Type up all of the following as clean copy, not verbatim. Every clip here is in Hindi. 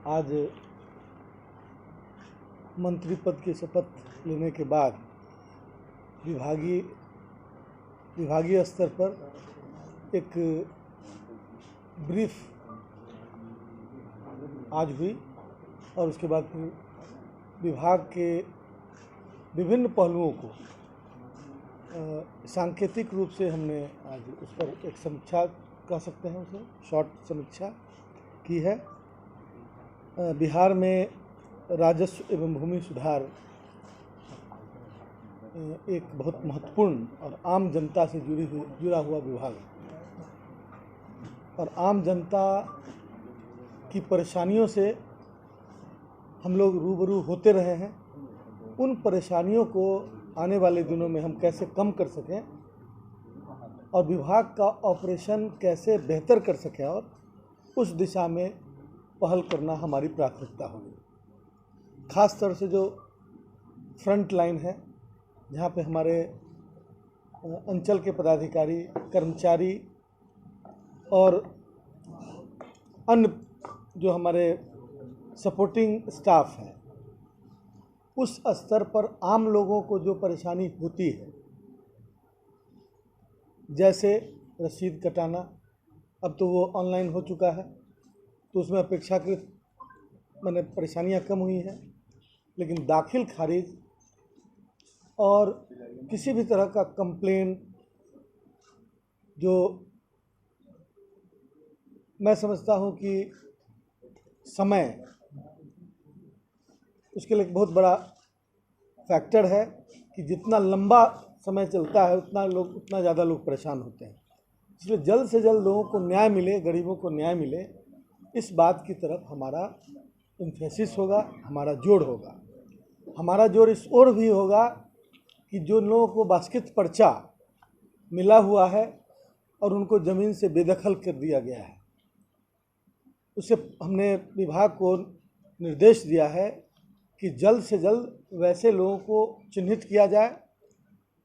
आज मंत्री पद की शपथ लेने के बाद विभागीय स्तर पर एक ब्रीफ आज हुई और उसके बाद फिर विभाग के विभिन्न पहलुओं को सांकेतिक रूप से हमने आज उस पर एक समीक्षा कह सकते हैं, उसे शॉर्ट समीक्षा की है। बिहार में राजस्व एवं भूमि सुधार एक बहुत महत्वपूर्ण और आम जनता से जुड़ा हुआ विभाग है और आम जनता की परेशानियों से हम लोग रूबरू होते रहे हैं। उन परेशानियों को आने वाले दिनों में हम कैसे कम कर सकें और विभाग का ऑपरेशन कैसे बेहतर कर सकें और उस दिशा में पहल करना हमारी प्राथमिकता होगी। ख़ास तौर से जो फ्रंट लाइन है, जहाँ पे हमारे अंचल के पदाधिकारी, कर्मचारी और अन्य जो हमारे सपोर्टिंग स्टाफ है, उस स्तर पर आम लोगों को जो परेशानी होती है, जैसे रसीद कटाना, अब तो वो ऑनलाइन हो चुका है तो उसमें अपेक्षाकृत मैंने परेशानियां कम हुई हैं, लेकिन दाखिल खारिज और किसी भी तरह का कंप्लेन जो मैं समझता हूं कि समय उसके लिए एक बहुत बड़ा फैक्टर है कि जितना लंबा समय चलता है उतना ज़्यादा लोग परेशान होते हैं। इसलिए जल्द से जल्द लोगों को न्याय मिले, गरीबों को न्याय मिले, इस बात की तरफ हमारा एम्फेसिस होगा, हमारा जोर होगा। हमारा जोर इस ओर भी होगा कि जो लोगों को बास्केट पर्चा मिला हुआ है और उनको ज़मीन से बेदखल कर दिया गया है, उससे हमने विभाग को निर्देश दिया है कि जल्द से जल्द वैसे लोगों को चिन्हित किया जाए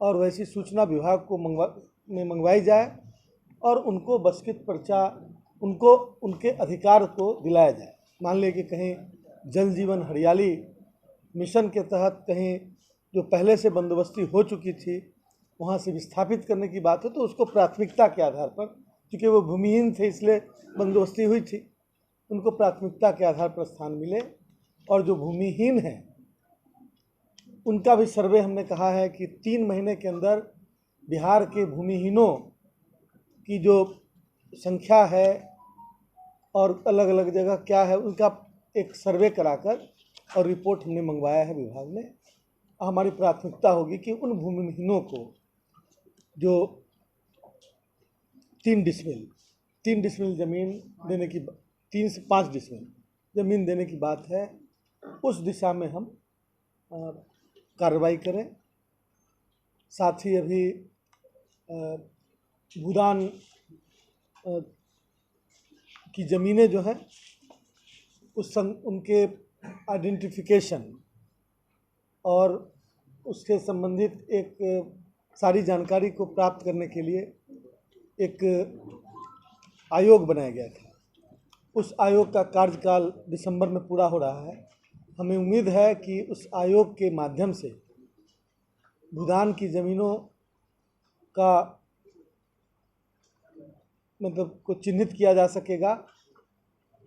और वैसी सूचना विभाग को मंगवाई जाए और उनको बास्केट पर्चा, उनको उनके अधिकार को दिलाया जाए। मान लें कि कहीं जल जीवन हरियाली मिशन के तहत कहीं जो पहले से बंदोबस्ती हो चुकी थी वहाँ से विस्थापित करने की बात है तो उसको प्राथमिकता के आधार पर, क्योंकि वो भूमिहीन थे इसलिए बंदोबस्ती हुई थी, उनको प्राथमिकता के आधार पर स्थान मिले। और जो भूमिहीन हैं उनका भी सर्वे हमने कहा है कि 3 महीने के अंदर बिहार के भूमिहीनों की जो संख्या है और अलग अलग जगह क्या है, उनका एक सर्वे कराकर और रिपोर्ट हमने मंगवाया है विभाग में। हमारी प्राथमिकता होगी कि उन भूमिहीनों को जो 3 डिसमिल ज़मीन देने की, 3 से 5 डिसमिल ज़मीन देने की बात है, उस दिशा में हम कार्रवाई करें। साथ ही अभी भूदान की ज़मीनें जो हैं उनके आइडेंटिफिकेशन और उसके संबंधित एक सारी जानकारी को प्राप्त करने के लिए एक आयोग बनाया गया था। उस आयोग का कार्यकाल दिसंबर में पूरा हो रहा है। हमें उम्मीद है कि उस आयोग के माध्यम से भूदान की ज़मीनों का मतलब को चिन्हित किया जा सकेगा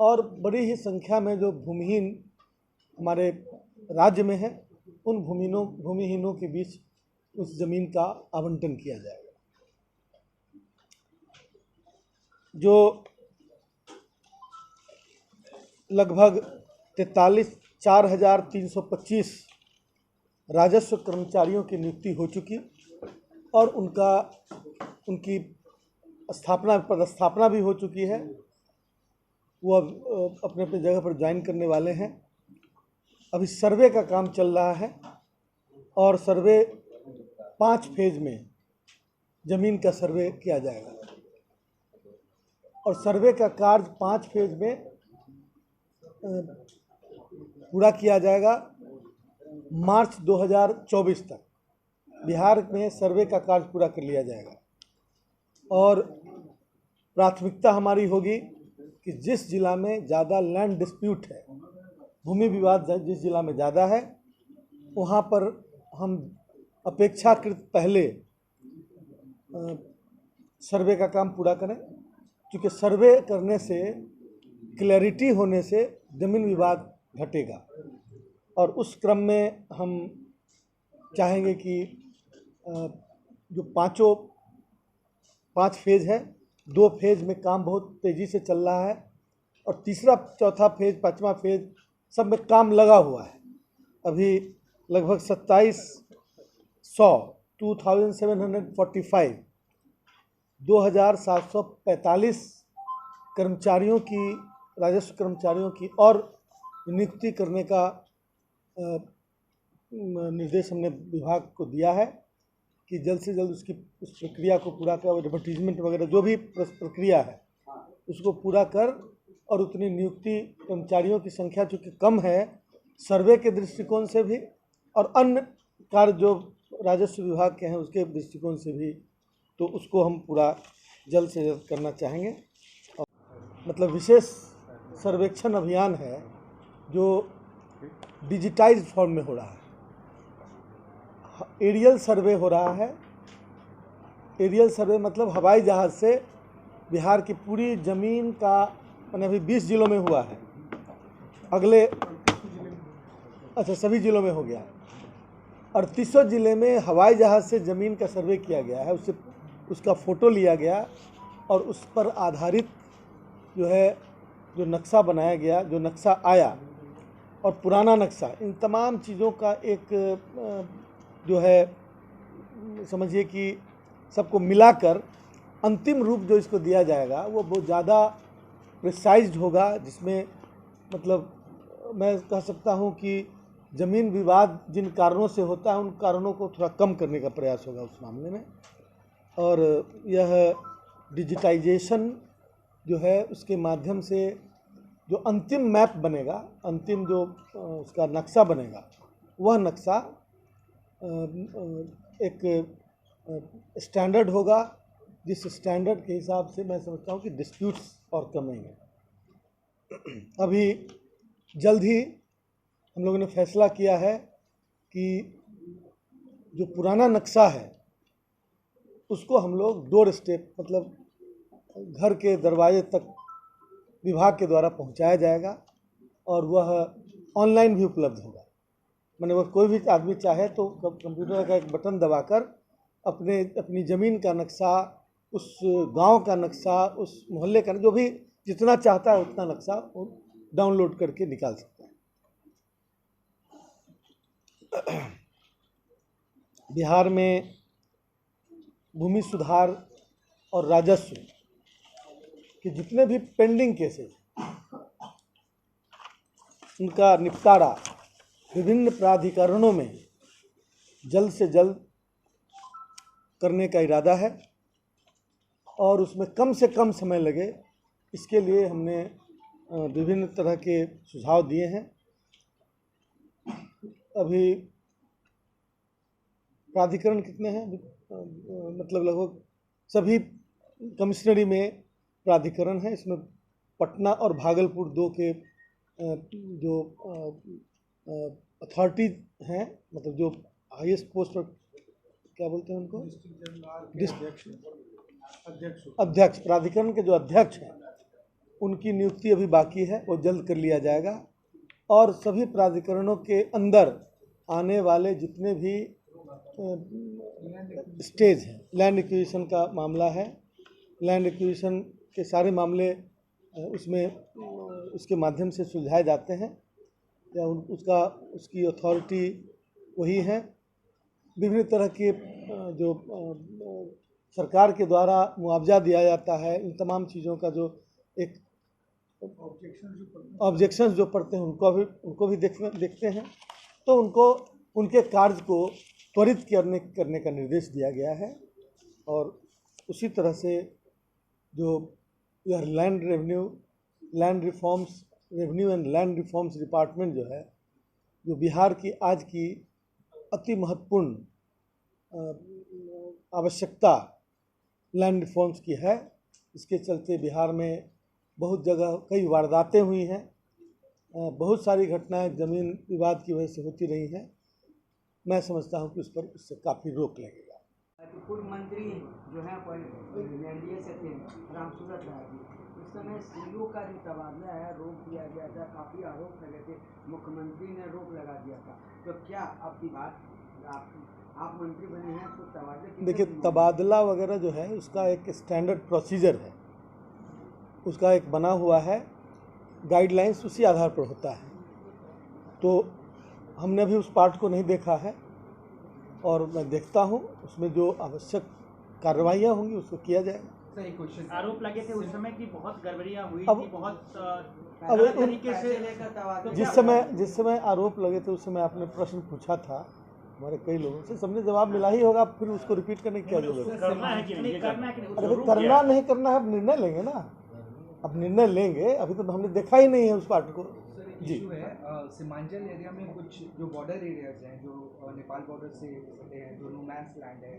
और बड़ी ही संख्या में जो भूमिहीन हमारे राज्य में है उन भूमिहीनों के बीच उस ज़मीन का आवंटन किया जाएगा। जो लगभग 4,325 राजस्व कर्मचारियों की नियुक्ति हो चुकी और उनकी पदस्थापना भी हो चुकी है। वो अब अपने अपने जगह पर ज्वाइन करने वाले हैं। अभी सर्वे का काम चल रहा है और सर्वे 5 फेज में ज़मीन का सर्वे किया जाएगा और सर्वे का कार्य 5 फेज में पूरा किया जाएगा। मार्च 2024 तक बिहार में सर्वे का कार्य पूरा कर लिया जाएगा और प्राथमिकता हमारी होगी कि जिस जिला में ज़्यादा लैंड डिस्प्यूट है, भूमि विवाद जिस जिला में ज़्यादा है, वहाँ पर हम अपेक्षाकृत पहले सर्वे का काम पूरा करें, क्योंकि सर्वे करने से, क्लैरिटी होने से ज़मीन विवाद घटेगा। और उस क्रम में हम चाहेंगे कि जो पाँच फेज़ है, 2 फेज़ में काम बहुत तेज़ी से चल रहा है और तीसरा, चौथा फेज़, 5वां फेज़ सब में काम लगा हुआ है। अभी लगभग 2745 कर्मचारियों की, राजस्व कर्मचारियों की और नियुक्ति करने का निर्देश हमने विभाग को दिया है कि जल्द से जल्द उस प्रक्रिया को पूरा कर, एडवर्टीजमेंट वगैरह जो भी प्रक्रिया है उसको पूरा कर, और उतनी नियुक्ति कर्मचारियों की संख्या चूँकि कम है, सर्वे के दृष्टिकोण से भी और अन्य कार्य जो राजस्व विभाग के हैं उसके दृष्टिकोण से भी, तो उसको हम पूरा जल्द से जल्द करना चाहेंगे। और मतलब विशेष सर्वेक्षण अभियान है जो डिजिटाइज्ड फॉर्म में हो रहा है। एरियल सर्वे हो रहा है। एरियल सर्वे मतलब हवाई जहाज़ से बिहार की पूरी ज़मीन का, मैंने अभी 20 जिलों में हुआ है, अगले, अच्छा सभी जिलों में हो गया। 38 जिले में हवाई जहाज़ से ज़मीन का सर्वे किया गया है, उसका फ़ोटो लिया गया और उस पर आधारित जो नक्शा बनाया गया, जो नक्शा आया और पुराना नक्शा, इन तमाम चीज़ों का एक जो है समझिए कि सबको मिलाकर अंतिम रूप जो इसको दिया जाएगा वो बहुत ज़्यादा प्रिसाइज्ड होगा, जिसमें मतलब मैं कह सकता हूँ कि ज़मीन विवाद जिन कारणों से होता है उन कारणों को थोड़ा कम करने का प्रयास होगा उस मामले में। और यह डिजिटाइजेशन जो है उसके माध्यम से जो अंतिम मैप बनेगा, अंतिम जो उसका नक्शा बनेगा, वह नक्शा एक स्टैंडर्ड होगा, जिस स्टैंडर्ड के हिसाब से मैं समझता हूँ कि डिस्प्यूट्स और कमेंगे। अभी जल्द ही हम लोगों ने फैसला किया है कि जो पुराना नक्शा है उसको हम लोग डोर स्टेप, मतलब घर के दरवाजे तक विभाग के द्वारा पहुंचाया जाएगा और वह ऑनलाइन भी उपलब्ध होगा। मैंने वह कोई भी आदमी चाहे तो कंप्यूटर का एक बटन दबाकर अपनी ज़मीन का नक्शा, उस गांव का नक्शा, उस मोहल्ले का, जो भी जितना चाहता है उतना नक्शा वो डाउनलोड करके निकाल सकता है। बिहार में भूमि सुधार और राजस्व के जितने भी पेंडिंग केसेस, उनका निपटारा विभिन्न प्राधिकरणों में जल्द से जल्द करने का इरादा है और उसमें कम से कम समय लगे, इसके लिए हमने विभिन्न तरह के सुझाव दिए हैं। अभी प्राधिकरण कितने हैं? मतलब लगभग सभी कमिश्नरी में प्राधिकरण है। इसमें पटना और भागलपुर 2 के जो अथॉरिटीज हैं, मतलब जो हाईएस्ट पोस्ट पर क्या बोलते हैं उनको, अध्यक्ष, प्राधिकरण के जो अध्यक्ष हैं उनकी नियुक्ति अभी बाकी है, वो जल्द कर लिया जाएगा। और सभी प्राधिकरणों के अंदर आने वाले जितने भी स्टेज हैं, लैंड एक्विजिशन का मामला है, लैंड एक्विजिशन के सारे मामले उसके माध्यम से सुलझाए जाते हैं या उसकी अथॉरिटी वही है। विभिन्न तरह के जो सरकार के द्वारा मुआवजा दिया जाता है, इन तमाम चीज़ों का जो एक ऑब्जेक्शंस जो पड़ते हैं उनको भी देखते हैं, तो उनके कार्य को त्वरित करने का निर्देश दिया गया है। और उसी तरह से जो यह revenue and land reforms department जो है, जो बिहार की आज की अति महत्वपूर्ण आवश्यकता लैंड रिफॉर्म्स की है, इसके चलते बिहार में बहुत जगह कई वारदातें हुई हैं, बहुत सारी घटनाएं ज़मीन विवाद की वजह से होती रही हैं। मैं समझता हूं कि उस पर उससे काफ़ी रोक लगेगा। पूर्व मंत्री जो है एनडीए से थे रामसूरत राय जी, उस समय सीओ का जो तबादला है रोक दिया गया था, काफ़ी आरोप लगे थे, मुख्यमंत्री ने रोक लगा दिया था। तो क्या अब की बात आप मंत्री बने हैं तो तबादला, देखिए, तबादला वगैरह जो है उसका एक स्टैंडर्ड प्रोसीजर है, उसका एक बना हुआ है गाइडलाइंस, उसी आधार पर होता है। तो हमने अभी उस पार्ट को नहीं देखा है और मैं देखता हूँ, उसमें जो आवश्यक कार्रवाइयाँ होंगी उसको किया जाएगा। सही क्वेश्चन। आरोप लगे थे उस समय कि बहुत गड़बड़ियाँ हुई अब थी, बहुत अब तरीके से लेकर जिस समय आरोप लगे थे उस समय आपने प्रश्न पूछा था हमारे कई लोगों से, सबने जवाब मिला ही होगा, फिर उसको रिपीट करने की क्या जरूरत है? करना है कि नहीं, करना है कि नहीं? अरे करना नहीं करना है, अब निर्णय लेंगे ना, अब निर्णय लेंगे, अभी तो हमने देखा ही नहीं है उस पार्ट को। जी, इशू है सीमांचल एरिया में कुछ जो बॉर्डर एरियाज हैं जो नेपाल बॉर्डर से सटे हैं, जो नो-मैन्स लैंड है,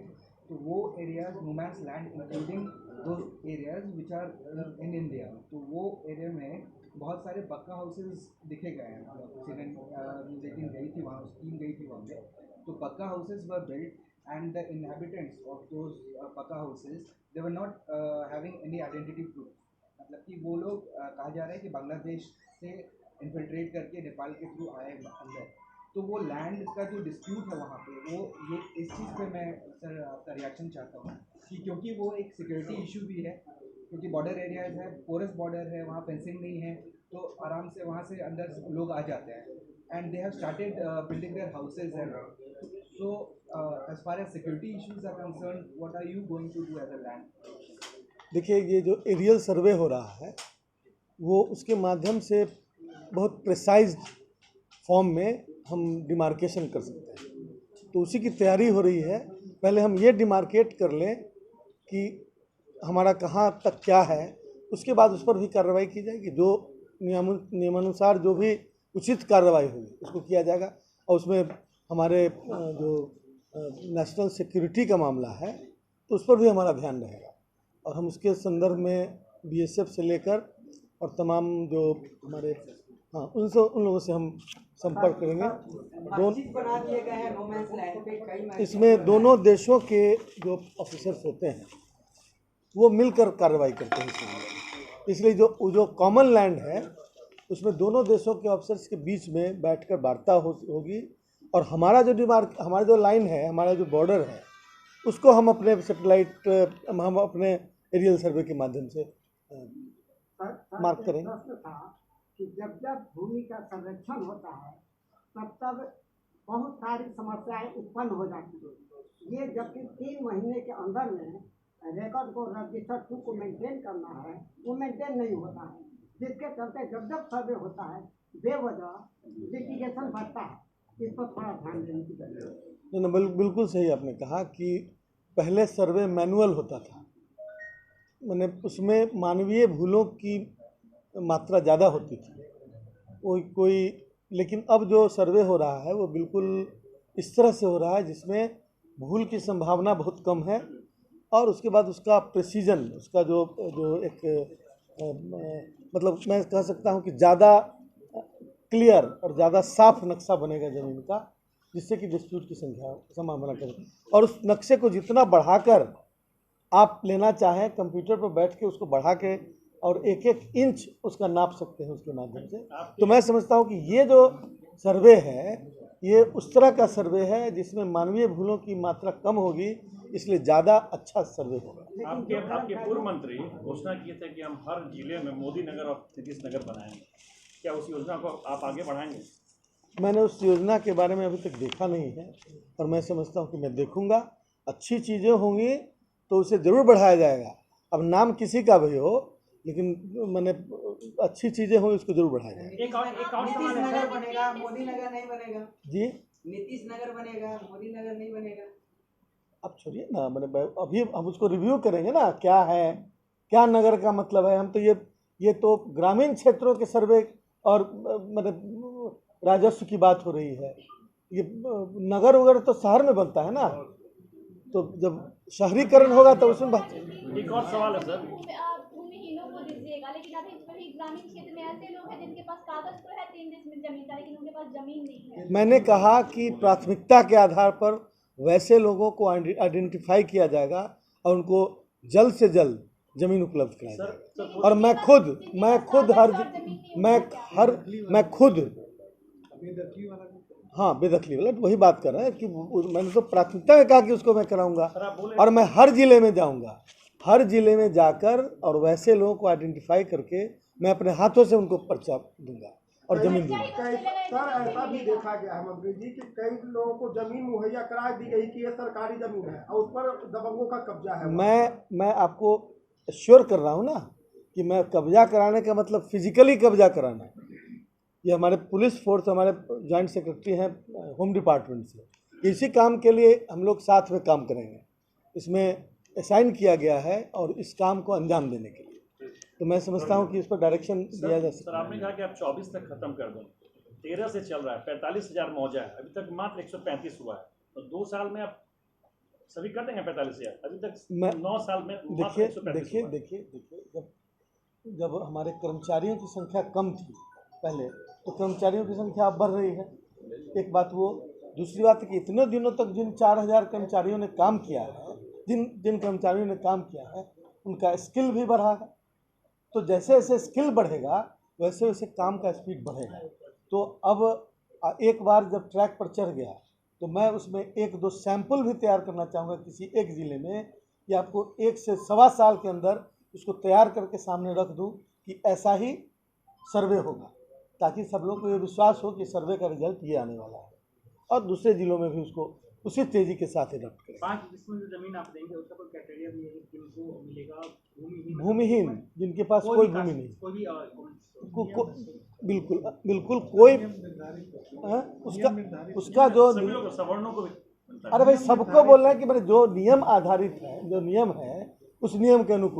तो वो एरियाज नो-मैन्स लैंड इंक्लूडिंग दो areas which are in India, तो वो एरिया में बहुत सारे पक्का हाउसेज दिखे गए हैं। मीटिंग गई थी वहाँ, टीम गई थी वहाँ पे, तो pucca houses were built and the inhabitants of those pucca houses they were not having any identity proof, मतलब कि वो लोग कहा जा रहा है कि बांग्लादेश से इन्फिल्ट्रेट करके नेपाल के थ्रू आए अंदर। तो वो लैंड का जो डिस्प्यूट है वहाँ पे, वो ये इस चीज़ पे मैं सर आपका रिएक्शन चाहता हूँ कि क्योंकि वो एक सिक्योरिटी इशू भी है, क्योंकि बॉर्डर एरियाज है, पोरस बॉर्डर है, वहाँ फेंसिंग नहीं है, तो आराम से वहाँ से अंदर लोग आ जाते हैं and they have started building their houses and so as far as security issues are concern, what are you going to do as a land? देखिए, ये जो एरियल सर्वे हो रहा है वो उसके माध्यम से बहुत प्रिसाइज फॉर्म में हम डिमार्केशन कर सकते हैं, तो उसी की तैयारी हो रही है। पहले हम ये डिमार्केट कर लें कि हमारा कहाँ तक क्या है, उसके बाद उस पर भी कार्रवाई की जाएगी, जो नियमानुसार जो भी उचित कार्रवाई होगी उसको किया जाएगा। और उसमें हमारे जो नेशनल सिक्योरिटी का मामला है तो उस पर भी हमारा ध्यान रहेगा, और हम उसके संदर्भ में बीएसएफ से लेकर और तमाम जो हमारे उन लोगों से हम संपर्क करेंगे। बना दिए गए हैं नो-मैन्स लैंड पे, कई इसमें दोनों देशों के जो ऑफिसर्स होते हैं वो मिलकर कार्रवाई करते हैं, इसलिए जो कॉमन लैंड है उसमें दोनों देशों के ऑफिसर्स के बीच में बैठकर वार्ता होगी, और हमारा जो लाइन है, हमारा जो बॉर्डर है, उसको हम अपने सैटेलाइट हम अपने एरियल सर्वे के माध्यम से मार्क करेंगे। प्रश्न था कि जब जब भूमि का संरक्षण होता है तब तब बहुत सारी समस्याएं उत्पन्न हो जाती है। ये जबकि 3 महीने के अंदर में रिकॉर्ड को रजिस्टर 2 को मेंटेन करना है, वो मेंटेन नहीं होता है, जिसके चलते जब जब सर्वे होता है बेवजह लिटिगेशन बढ़ता है। इस पर थोड़ा ध्यान देने की जरूरत है। नहीं, बिल्कुल सही आपने कहा कि पहले सर्वे मैनुअल होता था, मैंने उसमें मानवीय भूलों की मात्रा ज़्यादा होती थी, लेकिन अब जो सर्वे हो रहा है वो बिल्कुल इस तरह से हो रहा है जिसमें भूल की संभावना बहुत कम है, और उसके बाद उसका प्रेसीजन, उसका जो एक मतलब मैं कह सकता हूँ कि ज़्यादा क्लियर और ज़्यादा साफ नक्शा बनेगा ज़मीन का, जिससे कि डिस्प्यूट की संभावना करें। और उस नक्शे को जितना बढ़ाकर आप लेना चाहें, कंप्यूटर पर बैठ के उसको बढ़ा के और एक एक इंच उसका नाप सकते हैं उसके माध्यम से। तो मैं समझता हूँ कि ये जो सर्वे है ये उस तरह का सर्वे है जिसमें मानवीय भूलों की मात्रा कम होगी, इसलिए ज़्यादा अच्छा सर्वे होगा। आपके पूर्व मंत्री घोषणा किए थे कि हम हर जिले में मोदी नगर और नीतीश नगर बनाएंगे, क्या उस योजना को आप आगे बढ़ाएंगे? मैंने उस योजना के बारे में अभी तक देखा नहीं है, और मैं समझता हूँ कि मैं देखूँगा, अच्छी चीज़ें होंगी तो उसे ज़रूर बढ़ाया जाएगा। अब नाम किसी का भी हो, लेकिन मैंने अच्छी चीज़ें होंगी उसको जरूर बढ़ाया जाएगा। नीतीश नगर बनेगा, मोदी नगर नहीं बनेगा जी, नीतीश नगर बनेगा, मोदी नगर नहीं बनेगा। अब छोड़िए ना, मैंने अभी हम उसको रिव्यू करेंगे ना, क्या है, क्या नगर का मतलब है। हम तो ये तो ग्रामीण क्षेत्रों के सर्वे और मतलब राजस्व की बात हो रही है। ये नगर वगैरह तो शहर में बनता है ना, तो जब शहरीकरण होगा तो उसमें बात। एक और सवाल है सर, भूमिहीनों को दीजिएगा, लेकिन अभी ग्रामीण क्षेत्र में ऐसे लोग हैं जिनके पास कागज तो है 3 डिसमिल जमीन का, लेकिन उनके पास जमीन नहीं है। मैंने कहा कि प्राथमिकता के आधार पर वैसे लोगों को आइडेंटिफाई किया जाएगा और उनको जल्द से जल्द जमीन उपलब्ध कराई जाएगी। और मैं खुद हाँ, बेदखली वाला तो वही बात कर रहे हैं कि मैंने तो प्राथमिकता में कहा कि उसको मैं कराऊंगा और मैं हर जिले में जाऊंगा, हर जिले में जाकर और वैसे लोगों को आइडेंटिफाई करके मैं अपने हाथों से उनको पर्चा दूंगा और जमीन दूंगा। सर ऐसा भी देखा गया है मंत्री जी कि कई लोगों को जमीन मुहैया करा दी गई कि ये सरकारी जमीन है और उस पर दबंगों का कब्जा है। मैं आपको श्योर कर रहा हूँ ना कि मैं कब्जा कराने का मतलब फिजिकली कब्जा कराना है। ये हमारे पुलिस फोर्स, हमारे जॉइंट सेक्रेटरी हैं होम डिपार्टमेंट से, इसी काम के लिए हम लोग साथ में काम करेंगे। इसमें असाइन किया गया है और इस काम को अंजाम देने के लिए तो मैं समझता हूँ कि इस पर डायरेक्शन दिया जा सकता है। सर आपने कहा कि आप 24 तक खत्म कर दें, 13 से चल रहा है, 45,000 मौजा है, अभी तक मात्र 135 हुआ है, तो 2 साल में आप सभी कर देंगे 45,000? अभी तक 9 साल में देखिए जब हमारे कर्मचारियों की संख्या कम थी पहले, तो कर्मचारियों की संख्या अब बढ़ रही है, एक बात वो। दूसरी बात है कि इतने दिनों तक जिन 4,000 कर्मचारियों ने काम किया है, जिन कर्मचारियों ने काम किया है उनका स्किल भी बढ़ा है। तो जैसे जैसे स्किल बढ़ेगा वैसे वैसे काम का स्पीड बढ़ेगा। तो अब एक बार जब ट्रैक पर चढ़ गया तो मैं उसमें 1-2 सैंपल भी तैयार करना चाहूँगा किसी एक ज़िले में, कि आपको 1 से सवा साल के अंदर उसको तैयार करके सामने रख दूँ कि ऐसा ही सर्वे होगा, ताकि सब लोग को ये विश्वास हो कि सर्वे का रिजल्ट ये आने वाला है और दूसरे ज़िलों में भी उसको उसी तेज़ी के साथ अडॉप्ट करें। 5 डिसमिल जो जमीन आप देंगे उसका कोई क्राइटेरिया भी है कि किनको मिलेगा? भूमिहीन, जिनके पास कोई भूमि नहीं, कोई भी बिल्कुल कोई उसका जो सभी लोग सवर्णों को भी। अरे भाई सबको बोल रहे हैं कि जो नियम आधारित है, जो नियम है उस नियम के अनुकूल